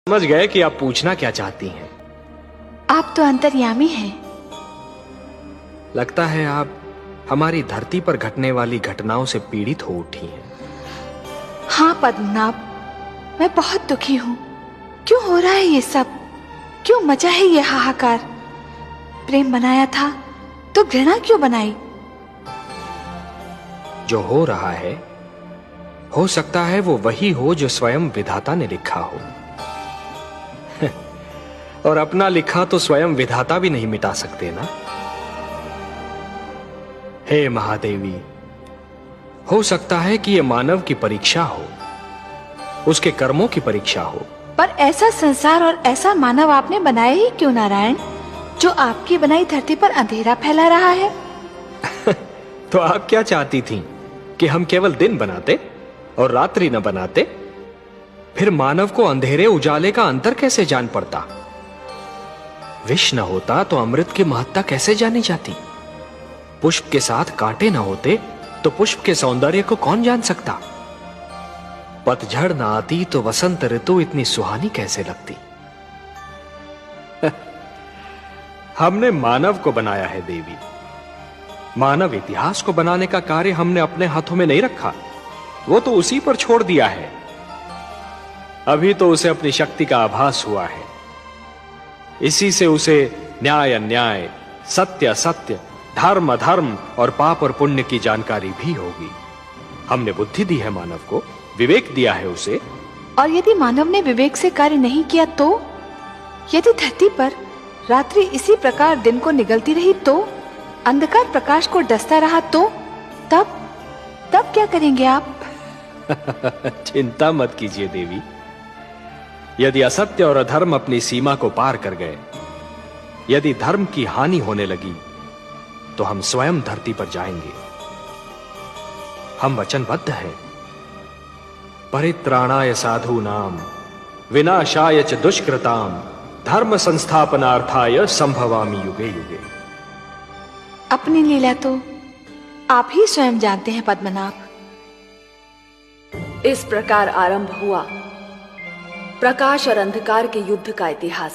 समझ गए कि आप पूछना क्या चाहती हैं। आप तो अंतर्यामी हैं। लगता है आप हमारी धरती पर घटने वाली घटनाओं से पीड़ित हो उठी हैं। हाँ पद्मनाभ, मैं बहुत दुखी हूँ। क्यों हो रहा है ये सब? क्यों मचा है ये हाहाकार? प्रेम बनाया था तो घृणा क्यों बनाई? जो हो रहा है, हो सकता है वो वही हो जो स्वयं विधाता ने लिखा हो। और अपना लिखा तो स्वयं विधाता भी नहीं मिटा सकते ना। हे महादेवी, हो सकता है कि ये मानव की परीक्षा हो, उसके कर्मों की परीक्षा हो। पर ऐसा संसार और ऐसा मानव आपने बनाया ही क्यों नारायण, जो आपकी बनाई धरती पर अंधेरा फैला रहा है? तो आप क्या चाहती थीं कि हम केवल दिन बनाते और रात्रि न बनाते? फिर मानव को अंधेरे उजाले का अंतर कैसे जान पड़ता? विष न होता तो अमृत की महत्ता कैसे जानी जाती? पुष्प के साथ कांटे न होते तो पुष्प के सौंदर्य को कौन जान सकता? पतझड़ न आती तो वसंत ऋतु इतनी सुहानी कैसे लगती? हमने मानव को बनाया है देवी। मानव इतिहास को बनाने का कार्य हमने अपने हाथों में नहीं रखा, वो तो उसी पर छोड़ दिया है। अभी तो उसे अपनी शक्ति का आभास हुआ है। इसी से उसे न्याय अन्याय, सत्य असत्य, धर्म अधर्म और पाप और पुण्य की जानकारी भी होगी। हमने बुद्धि दी है मानव को, विवेक दिया है उसे। और यदि मानव ने विवेक से कार्य नहीं किया तो? यदि धरती पर रात्रि इसी प्रकार दिन को निगलती रही तो? अंधकार प्रकाश को डसता रहा तो? तब क्या करेंगे आप? चिंता मत कीजिए देवी। यदि असत्य और अधर्म अपनी सीमा को पार कर गए, यदि धर्म की हानि होने लगी, तो हम स्वयं धरती पर जाएंगे। हम वचनबद्ध हैं। परित्राणाय साधूनाम विनाशाय च दुष्कृताम धर्म संस्थापनार्थाय संभवामि युगे युगे। अपनी लीला तो आप ही स्वयं जानते हैं पद्मनाभ। इस प्रकार आरंभ हुआ प्रकाश और अंधकार के युद्ध का इतिहास।